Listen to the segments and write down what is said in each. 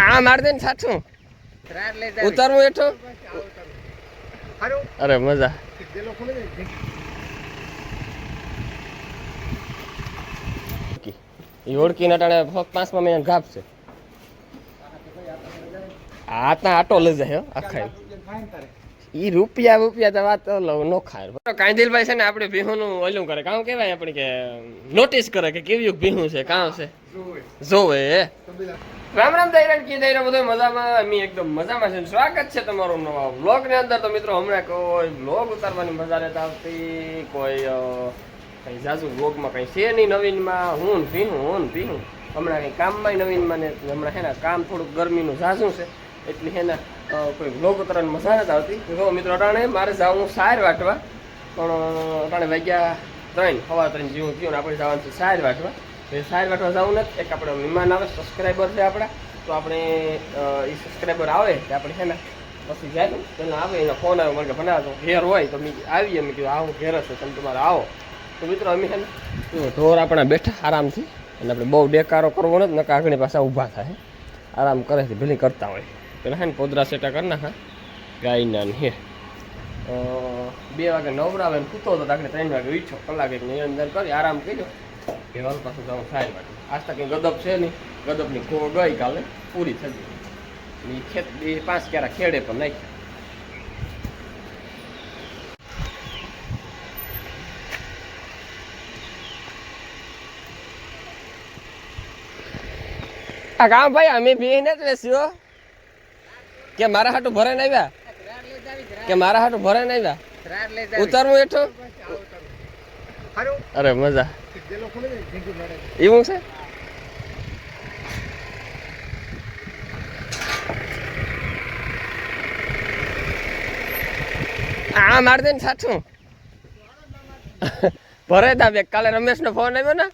આ માર દે ને સાચું ઉતારવું હેઠો. અરે મજા. એ ઓળખી નટાણે 5 મહિના ઘાપ છે. હાથના આટો લઈ જાય આખા. ઈ રૂપિયા તો વાત નો ખાય. કાંદિલભાઈ છે ને આપણે ભીહુનું ઓલું કરે કામ કેવાય આપણે કે નોટિસ કરે કે કેવું ભીહું છે કામ છે જોવે. રામ રામ દૈરાન કી દૈરા બધો મજામાં. અમે એકદમ મજામાં છે. સ્વાગત છે તમારું નવા વ્લોગ ની અંદર. તો મિત્રો હમણાં કોઈ વ્લોગ ઉતારવાની મજા નથી આવતી. કોઈ કઈ જાજુ વ્લોગમાં કઈ છે નહીં નવીનમાં. હું ભીહું હમણાં કઈ કામમાં નવીનમાં ને હમણાં હે ને કામ થોડુંક ગરમીનું જાજુ છે એટલે હે ને કોઈ વ્લોગ ઉતારવાની મજા નથી આવતી. જો મિત્રો અટાણે મારે જાઉં સાર વાટવા, પણ અટાણે વાગ્યા 3 જેવું થયું ને આપણે જવાનું છે સાર વાટવા. સાર વાટવા જવું નથી. એક આપણે મહેમાન આવે સબસ્ક્રાઈબર છે આપણા, તો આપણે એ સબસ્ક્રાઈબર આવે કે આપણે છે ને પછી જાય પેલા આવે એનો ફોન આવ્યો મને કે બનાવો ઘેર હોય તો આવીએ. મેં કીધું આવું ઘેર હશે તમે તમારે આવો. તો મિત્રો અમે છે ને ઢોર આપણા બેઠા આરામથી, અને આપણે બહુ ડેકારો કરવો નથી નકા આગળ પાછા ઊભા થાય આરામ કરે છે ભલે કરતા હોય. પેલા હે ને પોદરા સેટા કરી નાખા ગાયના હે 2 વાગે નવરાવે ને સૂતો હતો આપણે 3 વાગે વીછો કલાક એક નિરંજન કરી આરામ કર્યો. કેવાલ પાછું જાઉં સાહેબ માટે. આજ તક ગદબ છે નહીં, ગદબની ખો ગઈ કાલે પૂરી થઈ ગઈ. ખેત 5 ક્યારા ખેડે પણ નાખ્યા. આ કામ ભાઈ અમે બી ને બેસ્યો કે મારા હાટું ભરાઈને આવ્યા કે મારા હાટું ભરાઈને આવ્યા ઉતારવું હેઠો. અરે મજા એવું છે. આ માર દે ને સાચું ભરે તા બે. કાલે રમેશ નો ફોન આવ્યો ને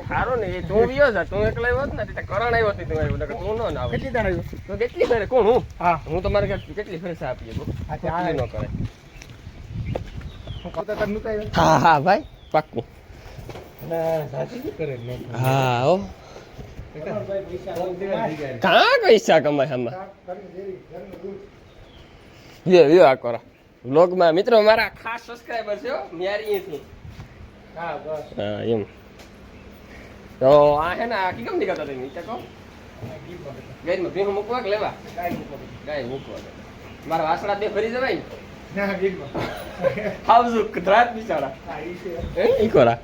સારો ને એ તું વિયો છે. તું એકલા આવ્યો ને કરણ આવ્યો તું આવ્યો તું નો આવે. કેટલી દાણ આવ્યો તો કેટલી ફેરે કોણ હું? હા હું તમારે કેટલી ફેરે સા આપીએ નો કરે. હા હા ભાઈ પાક્કું. હા હો કાં પૈસા કમાય આમાં યો આ કરો વ્લોગમાં. મિત્રો મારા ખાસ સબસ્ક્રાઈબર છે મ્યારીથી. હા એમ તો આ હે ને આ કી કેમ નીકળતા તમે કહો ગાયમાં ભીહું મૂકવા કે લેવા? ગાય મૂકવા. મારા વાસણા 2 ફરી જવાય ને આવજો રાત બિચારા ઈ કોરા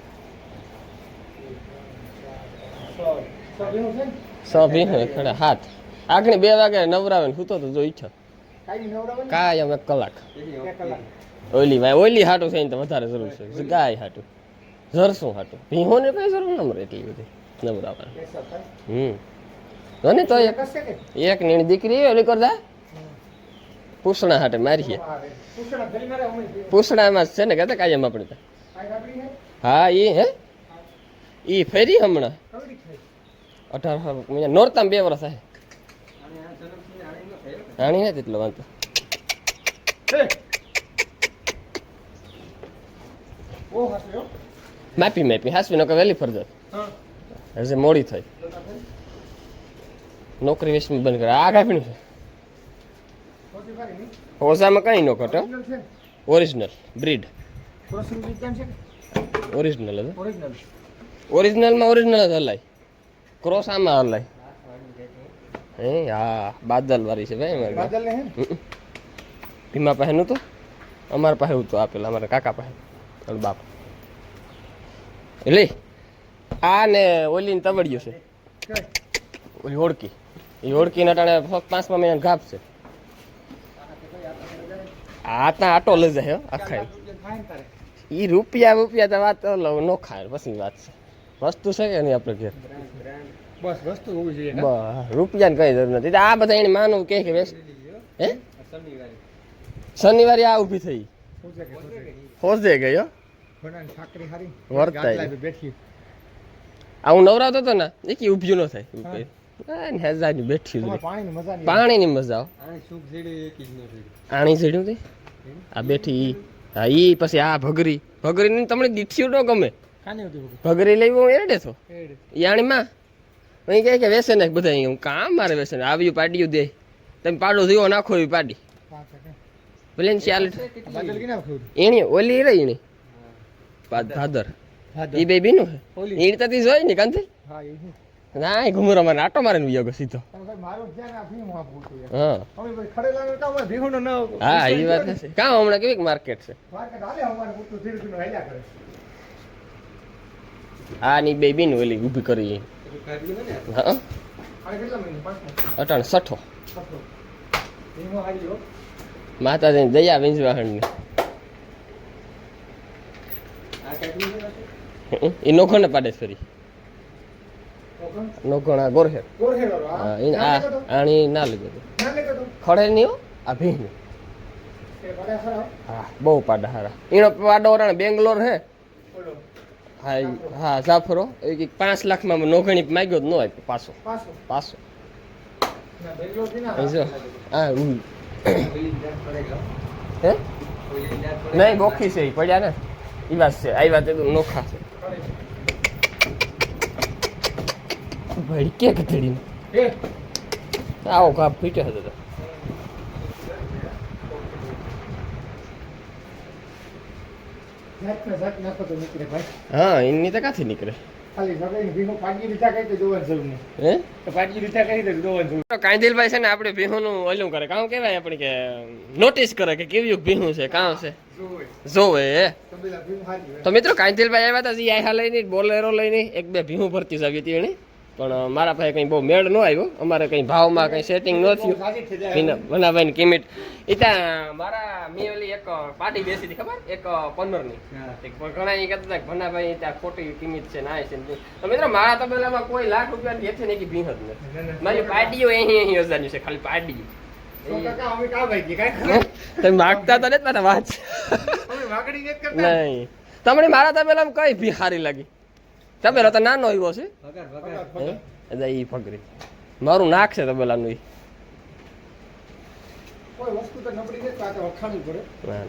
સો ભીહું ખડા હાથ આગળ 2 વાગે નવરાવે ને સૂતો તો જો ઈચ્છા કાયમ 1 કલાક. ઓલી હાટું થઈને તો વધારે જરૂર છે. ગાય હાટું જરશું હાટું ભીહું ને કઈ જરૂર ન મળે એટલી બધી નવરાવા. ને તો એક નીણ દીકરી ઓલી કરતા પૂછણા હાટે મારીએ. પૂછણામાં છે ને કહેતા કાયમ આપણે. હા એ હે ઈ ફેરી હમણાં 18 મહિના નોરતામાં 2 વર્ષ થાય. આણી નથી એટલો વાંધો. માપી હાસવી નકર વહેલી ફરજત હશે મોડી થઈ. નોકરી વેચમી બંધ કરે. આ કાપીનું છે ઓઝામાં કઈ નો ઘટે. ઓરિજિનલ બ્રીડ ઓરિજિનલ ઓરિજિનલમાં ઓરિજિનલ જ હલાય. ક્રોસ આમાં હલાય. હે હા બાદલ વાળી છે ભાઈ. ભીમા પાસે નું તો અમારા પાસે તો આપેલા અમારા કાકા પાસે બાપ. એટલે આ ને ઓલી તવડિયું છે ઓલી ઓળકી. એ ઓળકી નટાણે 5 મહિના ઘાપ છે. હાથના આટો લઈ જાય આખા. ઈ રૂપિયા તો વાત નો ખાય પછી વાત છે. વસ્તુ છે કે નહીં આપણે ઘેર બસ વસ્તુ હોવી જોઈએ. રૂપિયા ને કઈ જરૂર નથી. આ બધા એને માનવું કે હે શનિવારે આ ઊભી થઈ હોજે ગયો વર્તાય. આ હું નવરાતો હતો ને એ કે ઊભ્યું ન થાય બેઠી પાણીની મજા આણી ઝીડ્યું હતી આ બેઠી. હા ઈ પછી આ ભગરી ની તમને દીઠ્યું ન ગમે ભગરી લેવું એડે છો યાણીમાં અહીં કહે કે વેસે નાખ બધા હું કામ મારે વેસે આવ્યું પાડ્યું દે તમે પાડો થયો નાખો એવી પાડી ભલે એની ઓલી રહી એની ભાદર એ બે બીનું હે ઈડ તતી જોઈ ને કાંતિ ના ઘુમરો મારે આટો મારે ને ગયો સીધો હા હા એ વાત છે કાં હમણાં કેવી માર્કેટ છે આ ની બે બીન ઓલી ઊભી કરી હા અટાણ 60 માતાજીની દયા વિંજવાહણની એ નોખણ પાડે ફરી નોખણ ગોરહેર આણી ના લીધું ખડે નહીં આ ભીન હા બહુ પાડા હારા એનો પાડો ઓરાણ બેંગ્લોર હે હા હા જાફરો એ 5 લાખમાં નોખણી માગ્યો જ ન આપ્યો પાછો હા હે નહીં બોખી છે પડ્યા ને એ વાત છે આ વાત એ નોખા છે ભાઈ કે કથડી આવો કાપ ફીટે હતો તો હા એની તો કાથી નીકળે કાંદિલભાઈ છે ને આપણે ભીહુનું ઓલું કરે કામ કેવાય આપણે કે નોટિસ કરે કે કેવું ભીહું છે કામ છે જોવે તો મિત્રો કાંદિલભાઈ આવ્યા હતા આયા લઈને બોલેરો લઈને એક બે ભીહું ભરતી આવી હતી એની પણ મારા પાસે કઈ બહુ મેળ ન આવ્યો અમારે કઈ ભાવમાં કઈ સેટિંગ ન થયું બનાવવાની કિંમત ત્યાં મારા મેં ઓલી એક પાર્ટી બેસી હતી ખબર એક 15 ની ઘણા એ કહેતા ભનાભાઈ ત્યાં ખોટી કિંમત છે ના છે તો મિત્રો મારા તબેલામાં કોઈ લાખ રૂપિયા હેઠે નહીં ભીહ જ નથી મારી પાર્ટીઓ 80,000 છે ખાલી પાર્ટી તમે માગતા તો ને વાત નહીં તમને મારા તબેલામાં કઈ ભી સારી લાગી તબેલો તો નાનો એવો છે એ ફકરી મારું નાક છે તબેલાનું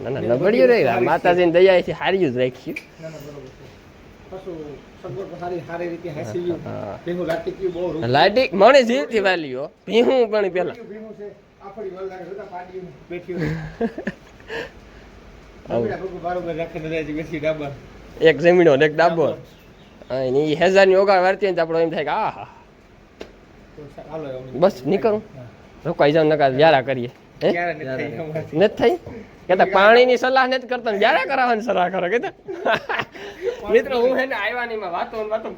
ના ના નબળ્યું રહી માતાજીની દયાથી હાર્યું જ રાખ્યું લાઈટી મને જીવથી વાલીઓ ભીહું પણ પેલા એક જમીનો એક ડાબો એ 1000 ની ઓગાળ વારતી ને આપણો એમ થાય કે આ બસ નીકળું રોકાઈ જાવ નકા વ્યારા કરીએ નથી થઈ કેતા પાણીની સલાહ નથી કરતા વ્યારા કરાવવાની સલાહ કરો કેતા મિત્રો હું હે ને આવ્યા ની માં વાતો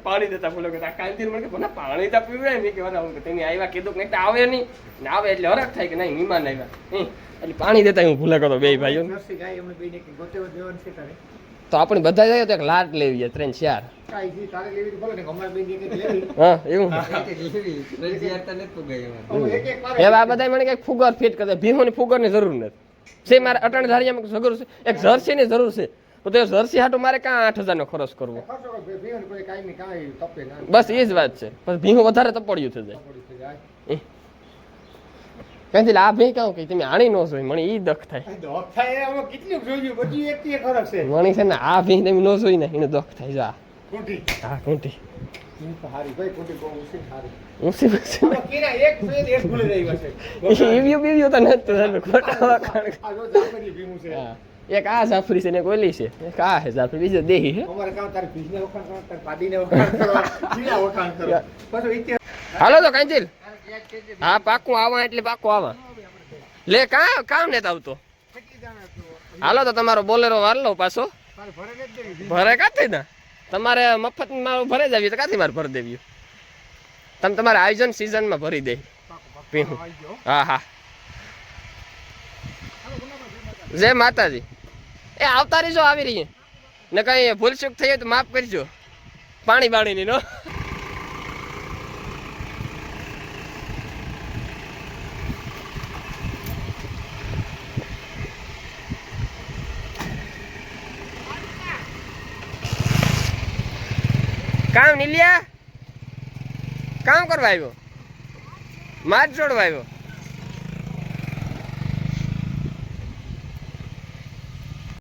પાણી દેતા બોલો કે કાંતિર મને કે પાણી તો પીવે નહીં કે તમે આવ્યા કીધું કે આવે નહીં ને આવે એટલે હરખ થાય કે નહીં મહેમાન આવ્યા એટલે પાણી દેતા હું ભૂલા કરતો બે ભાઈઓ તો આપણે બધા જઈએ તો એક લાટ લેવી 3-4 હા એવું એવા બધા મને કઈક ફુગર ફિટ કરે ભીહોની ફુગરની જરૂર નથી છે મારે 18,000 જરૂર છે એક જર્સી ની જરૂર છે તો જર્સી હાટું મારે ક્યાં 8,000 નો ખર્ચ કરવો બસ એ જ વાત છે પછી ભીહું વધારે તપડ્યું થઈ જાય કઈ આ ભાઈ કહું કે તમે આણી નો જોઈ મને ઈ દખ થાય મણી છે ને આ ભાઈ તમે નો જોઈ ને એને દખ થાય જા હા કુંટી એક આ જાફરી છે ને કોલી છે એક આ હે જાફરી બીજો દેહી હે હાલો તો કાંચીલ હા પાકું આવા એટલે પાકું આવા લે કામ ને આવતો હાલો તો તમારો બોલેરો વાર લો પાછો ભરે કાથી ના તમારે મફત માં ભરે જ તો કાથી મારે ભરી દેવી તમે તમારે આયોજન સિઝન માં ભરી દે હા હા જય માતાજી એ આવતા રહીજો આવી રહી ને કઈ ભૂલ ચૂક થઈ તો માફ કરજો પાણી બાણીની નો કામ નીલિયા કામ કરવા આવ્યો માર જોડવા આવ્યો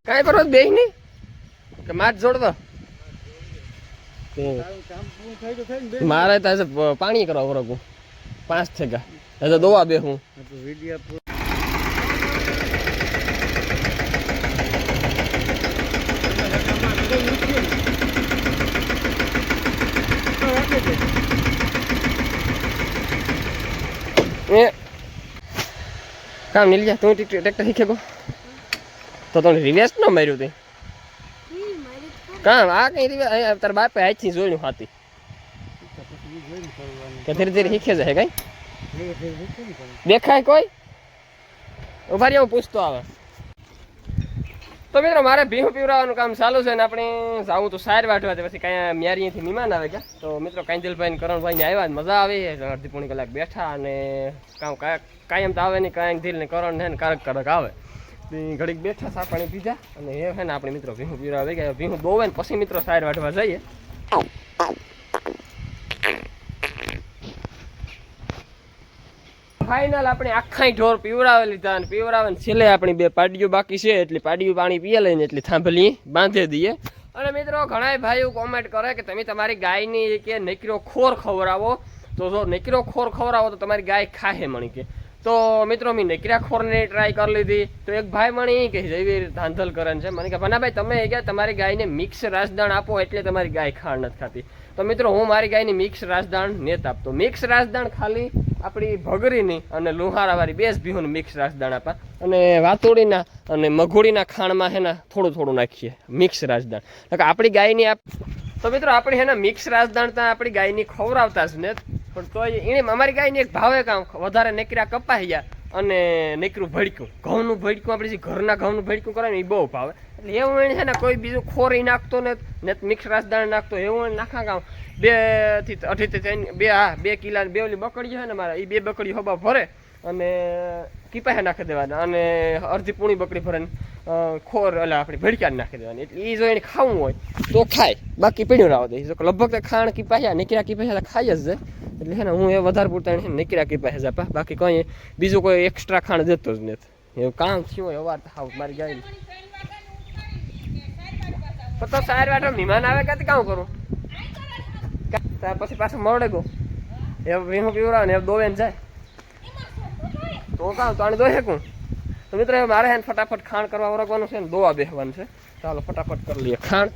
કાંઈ કરો બે નહીં કે માર જોડવા મારે તો પાણી કરવા વરગું 5 થેગા તો દોવા બે હું કામ નીલ જા તું ટ્રેક્ટર શીખે ગો તો તને રિવેસ ન માર્યું તે કામ આ કઈ રિવેસ તાર બાપે હાથથી જોયું હાથી કે ધીરે ધીરે શીખે જાય કઈ દેખાય કોઈ ઉભા રહ્યા હું પૂછતો આવે તો મિત્રો મારે ભીહું પીવડાવવાનું કામ ચાલુ છે ને આપણે જાવું તો સાર વાટવા પછી કાંઈ મ્યારીથી મહેમાન આવે ગયા તો મિત્રો કાંજલભાઈ ને કરણભાઈને આવ્યા મજા આવી અડધી પોણી કલાક બેઠા અને કામ કાયમ તો આવે નહીં કાંઈક ધીર ને કરણ ને કારક આવે ઘડીક બેઠા સા પાણી પીધા અને એ છે ને આપણે મિત્રો ભીહું પીવડાવવા આવી ગયા ભીહું દોવે ને પછી મિત્રો સાર વાટવા જઈએ ફાઇનલ આપણે આખા ઢોર પીવડાવી લીધા અને પીવડાવે છેલ્લે આપણી 2 પાડીઓ બાકી છે એટલે પાડીઓ પાણી પીએ લઈને એટલે થાંભલી બાંધી દઈએ અને મિત્રો ઘણા ભાઈઓ કોમેન્ટ કરે કે તમે તમારી ગાયની કે નકરો ખોર ખવડાવો તો જો નકરો ખોર ખવડાવો તો તમારી ગાય ખાહે મણી કે તો મિત્રો મેં નકરા ખોરને ટ્રાય કરી લીધી તો એક ભાઈ મને એ કહે જેવી ધાંધલ કરે છે મને કે ભનાભાઈ તમે કે તમારી ગાયને મિક્સ રાસદાણ આપો એટલે તમારી ગાય ખાણ નથી ખાતી તો મિત્રો હું મારી ગાયની મિક્સ રાસદાણ નેત આપતો મિક્સ રાસદાણ ખાલી આપણી ભગરીની અને લુહારાવાળી 2 ભીહું મિક્સ રાસદાણ આપા અને વાતોડીના અને મઘોડીના ખાણમાં હેના થોડું થોડું નાખીએ મિક્સ રાસદાણ એટલે આપણી ગાયની તો મિત્રો આપણે હેના મિક્સ રાસદાણ ત્યાં આપણી ગાયની ખવડાવતા જ ને પણ તો એને અમારી ગાયને એક ભાવે કામ વધારે નકરા કપાઈ ગયા અને નકરું ભડકું ઘઉંનું ભડકું આપણે જે ઘરના ઘઉંનું ભડકું કરે ને એ બહુ ભાવે એટલે એવું એને છે ને કોઈ બીજું ખોરી નાખતો ને મિક્સ રાસદાણ નાખતો એવું નાખા કામ 2 થી 2 કિલા 2 ઓલી બકડી છે ને મારા એ 2 બકડી હબા ભરે અને કીપાહે નાખી દેવાના અને અડધી પૂણી બકડી ભરે ખોર એટલે આપણે ભડક્યા નાખી દેવાની એટલે એ જો એને ખાવું હોય તો ખાય બાકી પીડ્યું ના દે લગભગ ખાણ કીપાહ્યા નીકળ્યા કીપાહ્યા ખાઈ જ જાય એટલે છે ને હું એ વધારે પૂરતા નીકળ્યા કીપાહે જાપા બાકી કંઈ બીજું કોઈ એક્સ્ટ્રા ખાણ દેતો જ નથી એવું કામ થયું હોય અવાર થાવ મારી ગાય તો સાર વાટો મહેમાન આવે કાંઈ કામ કરું ત્યાર પછી પાછું મળે ગો એ ભીહું પીવડાવે ને એ દોવે ને જાય તો કામ તો આને દોહે શકું તો મિત્રો મારે હે ફટાફટ ખાણ કરવા વરગવાનું છે ને દોવા બેસવાનું છે ચાલો ફટાફટ કરી લઈએ ખાણ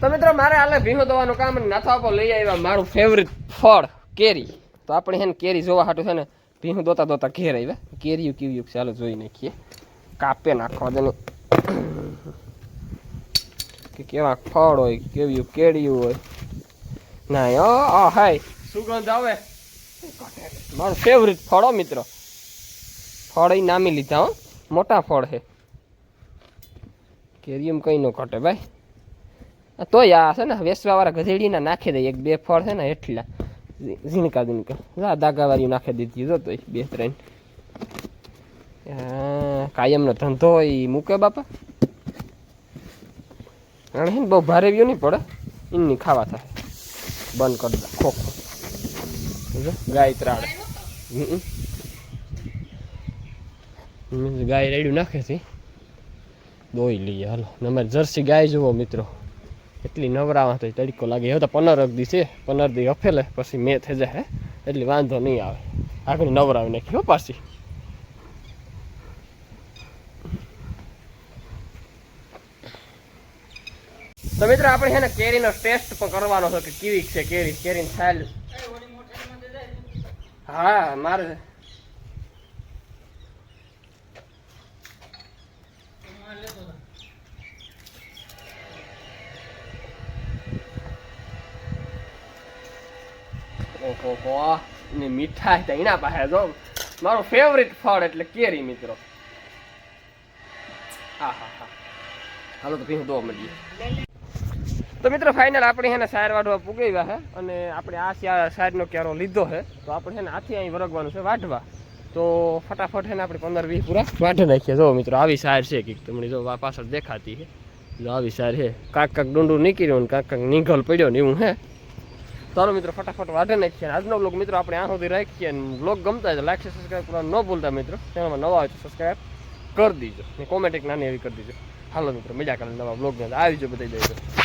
તો મિત્રો મારે હાલે ભીહું દોવાનું કામ નાથો આપો લઈ આવ્યા મારું ફેવરિટ ફળ કેરી તો આપણે હે ને કેરી જોવા હાટું છે ને ભીહું દોતા દોતા ઘેર આવ્યા કેરીયું કેવીયું ચાલો જોઈ નાખીએ કાપે નાખવા દે કે કેવા ફળ હોય કેવીયું કેરીયું હોય ના હાય સુગંધ આવે મારું ફેવરિટ ફળ હો મિત્રો ફળ એ નામી લીધા હો મોટા ફળ છે કેરીયું કંઈ ન ઘટે ભાઈ તોય આ છે ને વેસવાવાળા ગધેડીના નાખી દે 1-2 ફળ છે ને એટલા ઝીણકા દાગાવાળી નાખી દીધી જો તો 2-3 કાયમનો ધંધો એ મૂકે બાપા અને હે ને બહુ ભારે વ્યૂ નહીં પડે એમની ખાવા થાય બંધ કરી દે ખોખો ગાય ત્રાડ ગાય રેડ્યું નાખે છે દોઈ લઈએ હાલો અમારી જર્સી ગાય જુઓ મિત્રો એટલી નવરાવા તો તડકો લાગે હવે તો 15 દી છે 15 દી હફેલે પછી મેં થઈ જાય એટલે વાંધો નહીં આવે આગળ નવરાવી નાખી હો પાછી તો મિત્રો આપણે છે ને કેરીનો ટેસ્ટ પણ કરવાનો છે કે કેવી છે કેરીની છાલ હા મારે ઓહો ને મીઠાઈ તો એના પાસે જો મારો ફેવરિટ ફળ એટલે કેરી મિત્રો હા હા હા હાલો તો પીવું દો મળીએ તો મિત્રો ફાઇનલ આપણે છે ને સાર વાઢવા પૂગાવ્યા છે અને આપણે આ સારનો ક્યારો લીધો છે તો આપણે છે ને હાથી અહીં વરગવાનું છે વાઢવા તો ફટાફટ છે ને આપણે 15-20 પૂરા વાઢી નાખીએ જો મિત્રો આવી સાર છે કે તમને જો પાછળ દેખાતી છે જો આવી સાર છે કાંક ડુંડું નીકળ્યું ને કાંક નીંગલ પડ્યો ને એવું હે ચાલો મિત્રો ફટાફટ વાઢી નાખીએ આજનો બ્લોગ મિત્રો આપણે આ સુધી રાખીએ અને બ્લોગ ગમતા હોય તો લાઈક સબસ્ક્રાઈબ કરવાનું ન ભૂલતા મિત્રો ચેનલમાં નવા હોય તો સબસ્ક્રાઈબ કરી દીજો ને કોમેન્ટ એક નાની એવી કરી દીજો. હાલો મિત્રો મજા કરે નવા બ્લોગની અંદર આવી જો બતાવી દઈશું.